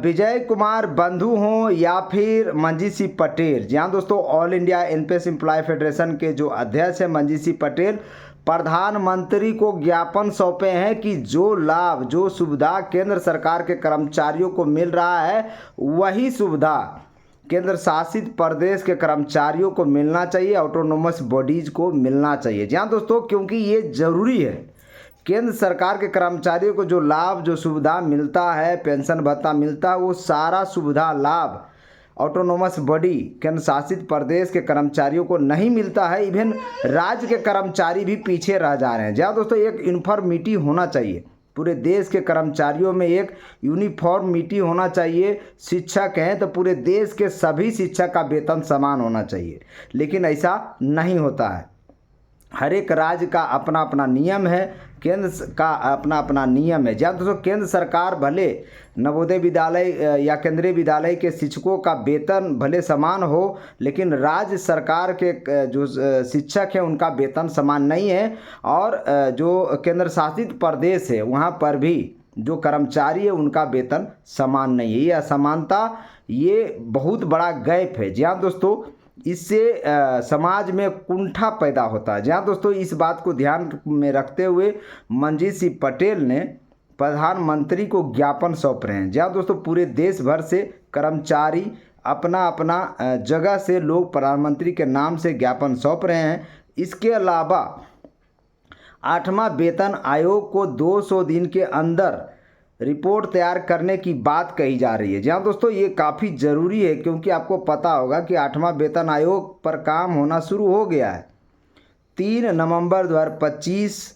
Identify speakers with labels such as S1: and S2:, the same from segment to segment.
S1: विजय कुमार बंधु हों या फिर मंजीत सिंह पटेल, जी हाँ दोस्तों, all India NPS employ federation के जो अध्यक्ष हैं मंजीत सिंह पटेल, प्रधानमंत्री को ज्ञापन सौंपे हैं कि जो लाभ जो सुविधा केंद्र सरकार के कर्मचारियों को मिल रहा है वही सुविधा केंद्र शासित प्रदेश के कर्मचारियों को मिलना चाहिए, ऑटोनोमस बॉडीज को मिलना चाहिए। जी हाँ दोस्तों, क्योंकि ये ज़रूरी है। केंद्र सरकार के कर्मचारियों को जो लाभ जो सुविधा मिलता है, पेंशन भत्ता मिलता है, वो सारा सुविधा लाभ ऑटोनोमस बॉडी केंद्र शासित प्रदेश के कर्मचारियों को नहीं मिलता है। इवन राज्य के कर्मचारी भी पीछे रह जा रहे हैं। जहाँ दोस्तों एक यूनिफॉर्मिटी होना चाहिए, पूरे देश के कर्मचारियों में एक यूनिफॉर्मिटी होना चाहिए। शिक्षक हैं तो पूरे देश के सभी शिक्षक का वेतन समान होना चाहिए, लेकिन ऐसा नहीं होता है। हर एक राज्य का अपना अपना नियम है, केंद्र का अपना अपना नियम है। जहाँ दोस्तों केंद्र सरकार भले नवोदय विद्यालय या केंद्रीय विद्यालय के शिक्षकों का वेतन भले समान हो, लेकिन राज्य सरकार के जो शिक्षक हैं उनका वेतन समान नहीं है। और जो केंद्र शासित प्रदेश है वहाँ पर भी जो कर्मचारी है उनका वेतन समान नहीं है। ये असमानता, ये बहुत बड़ा गैप है। जी हाँ दोस्तों, इससे समाज में कुंठा पैदा होता है। जहाँ दोस्तों इस बात को ध्यान में रखते हुए मंजीत सिंह पटेल ने प्रधानमंत्री को ज्ञापन सौंप रहे हैं। जहाँ दोस्तों पूरे देश भर से कर्मचारी अपना अपना जगह से लोग प्रधानमंत्री के नाम से ज्ञापन सौंप रहे हैं। इसके अलावा 8वां वेतन आयोग को 200 दिन के अंदर रिपोर्ट तैयार करने की बात कही जा रही है। जहाँ दोस्तों ये काफ़ी ज़रूरी है, क्योंकि आपको पता होगा कि 8वां वेतन आयोग पर काम होना शुरू हो गया है। 3 नवंबर 2025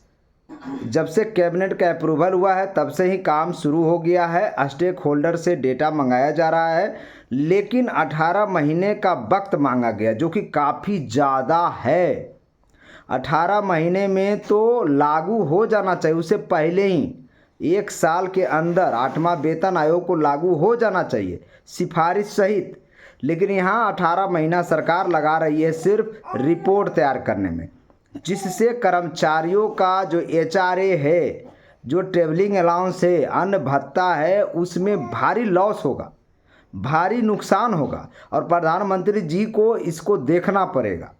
S1: जब से कैबिनेट का अप्रूवल हुआ है तब से ही काम शुरू हो गया है। स्टेक होल्डर से डेटा मंगाया जा रहा है, लेकिन 18 महीने का वक्त मांगा गया, जो कि काफ़ी ज़्यादा है। 18 महीने में तो लागू हो जाना चाहिए, उससे पहले ही 1 साल के अंदर 8वां वेतन आयोग को लागू हो जाना चाहिए सिफारिश सहित। लेकिन यहाँ 18 महीना सरकार लगा रही है सिर्फ रिपोर्ट तैयार करने में, जिससे कर्मचारियों का जो एचआरए है, जो ट्रेवलिंग अलाउंस है, अन्न भत्ता है, उसमें भारी लॉस होगा, भारी नुकसान होगा और प्रधानमंत्री जी को इसको देखना पड़ेगा।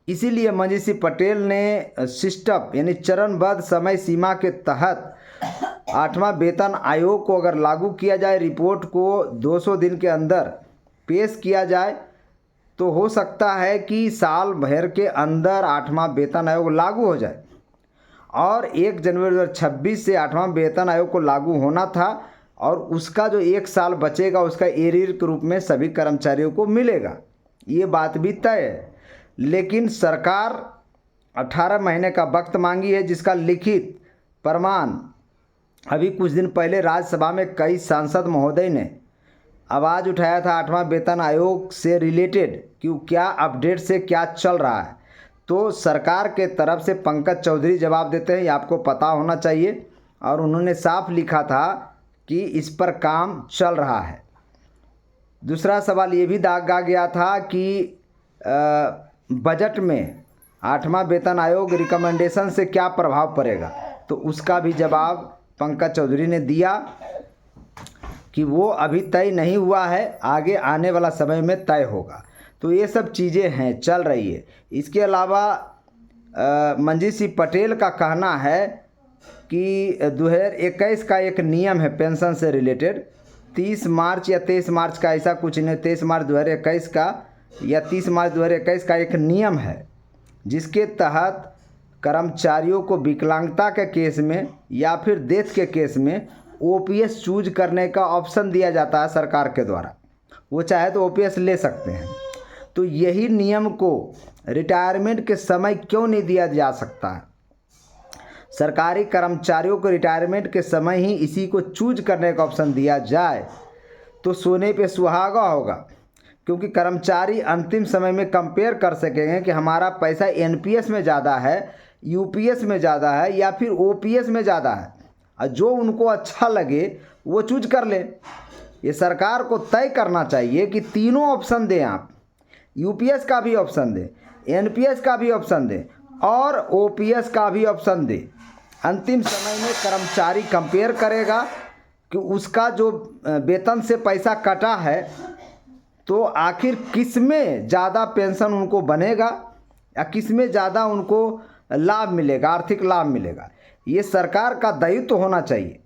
S1: इसीलिए मंजीत सिंह पटेल ने सिस्टम यानी चरणबद्ध समय सीमा के तहत 8वां वेतन आयोग को अगर लागू किया जाए, रिपोर्ट को 200 दिन के अंदर पेश किया जाए, तो हो सकता है कि साल भर के अंदर 8वां वेतन आयोग लागू हो जाए। और 1 जनवरी 2026 से 8वां वेतन आयोग को लागू होना था और उसका जो 1 साल बचेगा उसका एरियर के रूप में सभी कर्मचारियों को मिलेगा। ये बात भी तय है। लेकिन सरकार 18 महीने का वक्त मांगी है, जिसका लिखित प्रमाण अभी कुछ दिन पहले राज्यसभा में कई सांसद महोदय ने आवाज़ उठाया था 8वां वेतन आयोग से रिलेटेड, कि क्या अपडेट से क्या चल रहा है। तो सरकार के तरफ से पंकज चौधरी जवाब देते हैं, ये आपको पता होना चाहिए, और उन्होंने साफ लिखा था कि इस पर काम चल रहा है। दूसरा सवाल ये भी दागा गया था कि बजट में 8वां वेतन आयोग रिकमेंडेशन से क्या प्रभाव पड़ेगा, तो उसका भी जवाब पंकज चौधरी ने दिया कि वो अभी तय नहीं हुआ है, आगे आने वाला समय में तय होगा। तो ये सब चीज़ें हैं, चल रही है। इसके अलावा मंजीत सिंह पटेल का कहना है कि 2021 का एक नियम है पेंशन से रिलेटेड, 30 मार्च या 23 मार्च का, ऐसा कुछ नहीं, 23 मार्च 2021 का या 30 मार्च 2021 का एक नियम है, जिसके तहत कर्मचारियों को विकलांगता के केस में या फिर डेथ के केस में ओपीएस चूज करने का ऑप्शन दिया जाता है सरकार के द्वारा। वो चाहे तो ओपीएस ले सकते हैं। तो यही नियम को रिटायरमेंट के समय क्यों नहीं दिया जा सकता है? सरकारी कर्मचारियों को रिटायरमेंट के समय ही इसी को चूज करने का ऑप्शन दिया जाए तो सोने पे सुहागा होगा, क्योंकि कर्मचारी अंतिम समय में कंपेयर कर सकेंगे कि हमारा पैसा एनपीएस में ज़्यादा है, यूपीएस में ज़्यादा है या फिर ओपीएस में ज़्यादा है, और जो उनको अच्छा लगे वो चूज कर ले। ये सरकार को तय करना चाहिए कि तीनों ऑप्शन दें, आप यूपीएस का भी ऑप्शन दें, एनपीएस का भी ऑप्शन दें और ओपीएस का भी ऑप्शन दें। अंतिम समय में कर्मचारी कंपेयर करेगा, कि उसका जो वेतन से पैसा कटा है, तो आखिर किस में ज़्यादा पेंशन उनको बनेगा या किस में ज़्यादा उनको लाभ मिलेगा, आर्थिक लाभ मिलेगा। ये सरकार का दायित्व होना चाहिए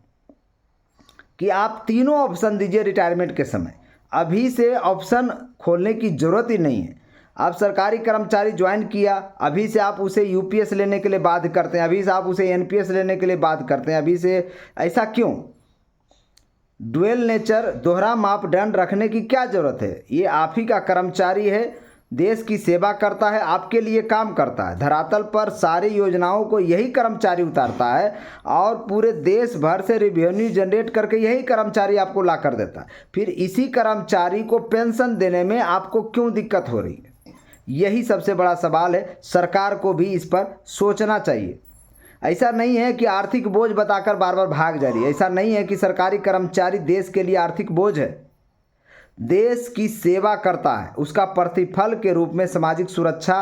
S1: कि आप तीनों ऑप्शन दीजिए रिटायरमेंट के समय। अभी से ऑप्शन खोलने की ज़रूरत ही नहीं है। आप सरकारी कर्मचारी ज्वाइन किया, अभी से आप उसे यूपीएस लेने के लिए बाध्य करते हैं, अभी से आप उसे एनपीएस लेने के लिए बाध्य करते हैं, अभी से। ऐसा क्यों? डुअल नेचर, दोहरा मापदंड रखने की क्या ज़रूरत है? ये आप ही का कर्मचारी है, देश की सेवा करता है, आपके लिए काम करता है। धरातल पर सारी योजनाओं को यही कर्मचारी उतारता है और पूरे देश भर से रेवेन्यू जनरेट करके यही कर्मचारी आपको ला कर देता है। फिर इसी कर्मचारी को पेंशन देने में आपको क्यों दिक्कत हो रही है? यही सबसे बड़ा सवाल है। सरकार को भी इस पर सोचना चाहिए। ऐसा नहीं है कि आर्थिक बोझ बताकर बार बार भाग जा रही है। ऐसा नहीं है कि सरकारी कर्मचारी देश के लिए आर्थिक बोझ है। देश की सेवा करता है, उसका प्रतिफल के रूप में सामाजिक सुरक्षा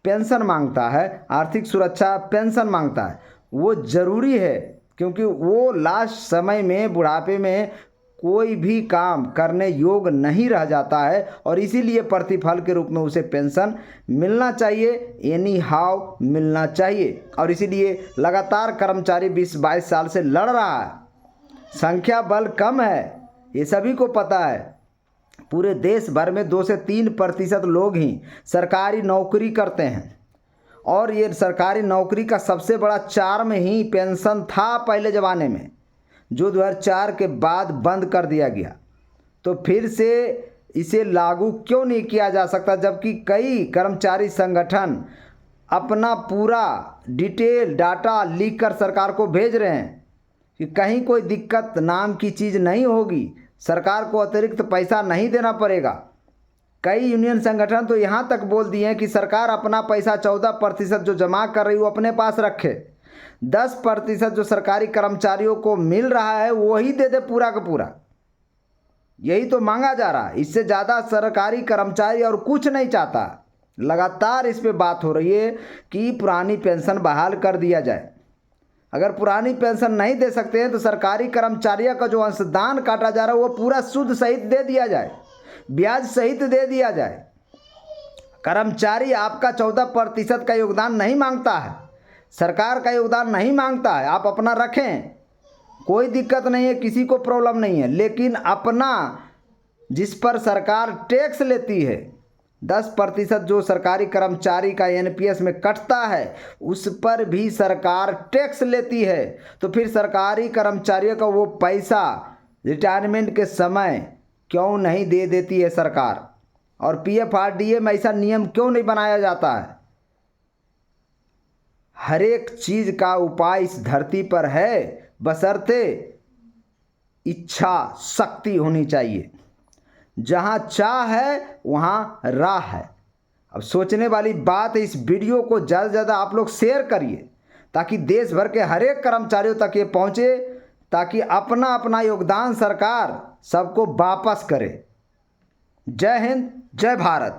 S1: पेंशन मांगता है, आर्थिक सुरक्षा पेंशन मांगता है। वो ज़रूरी है क्योंकि वो लास्ट समय में, बुढ़ापे में कोई भी काम करने योग्य नहीं रह जाता है और इसीलिए प्रतिफल के रूप में उसे पेंशन मिलना चाहिए, एनी हाउ मिलना चाहिए। और इसीलिए लगातार कर्मचारी 20-22 साल से लड़ रहा है। संख्या बल कम है, ये सभी को पता है। पूरे देश भर में 2 से 3% लोग ही सरकारी नौकरी करते हैं और ये सरकारी नौकरी का सबसे बड़ा चार्म ही पेंशन था पहले ज़माने में, जो 2004 के बाद बंद कर दिया गया। तो फिर से इसे लागू क्यों नहीं किया जा सकता, जबकि कई कर्मचारी संगठन अपना पूरा डिटेल डाटा लिख कर सरकार को भेज रहे हैं कि कहीं कोई दिक्कत नाम की चीज़ नहीं होगी, सरकार को अतिरिक्त पैसा नहीं देना पड़ेगा। कई यूनियन संगठन तो यहाँ तक बोल दिए हैं कि सरकार अपना पैसा 14% जो जमा कर रही है वो अपने पास रखे, 10% जो सरकारी कर्मचारियों को मिल रहा है वही दे दे पूरा का पूरा। यही तो मांगा जा रहा है। इससे ज़्यादा सरकारी कर्मचारी और कुछ नहीं चाहता। लगातार इस पे बात हो रही है कि पुरानी पेंशन बहाल कर दिया जाए। अगर पुरानी पेंशन नहीं दे सकते हैं तो सरकारी कर्मचारियों का जो अंशदान काटा जा रहा है वो पूरा शुद्ध सहित दे दिया जाए, ब्याज सहित दे दिया जाए। कर्मचारी आपका 14% का योगदान नहीं मांगता है, सरकार का योगदान नहीं मांगता है। आप अपना रखें, कोई दिक्कत नहीं है, किसी को प्रॉब्लम नहीं है। लेकिन अपना जिस पर सरकार टैक्स लेती है, 10% जो सरकारी कर्मचारी का एनपीएस में कटता है, उस पर भी सरकार टैक्स लेती है। तो फिर सरकारी कर्मचारियों का वो पैसा रिटायरमेंट के समय क्यों नहीं दे देती है सरकार? और पीएफआरडीए में ऐसा नियम क्यों नहीं बनाया जाता है? हर एक चीज़ का उपाय इस धरती पर है, बशर्ते इच्छा शक्ति होनी चाहिए। जहाँ चाह है वहाँ राह है। अब सोचने वाली बात है, इस वीडियो को ज़्यादा से ज़्यादा आप लोग शेयर करिए ताकि देश भर के हर एक कर्मचारियों तक ये पहुँचे, ताकि अपना अपना योगदान सरकार सबको वापस करे। जय हिंद, जय भारत।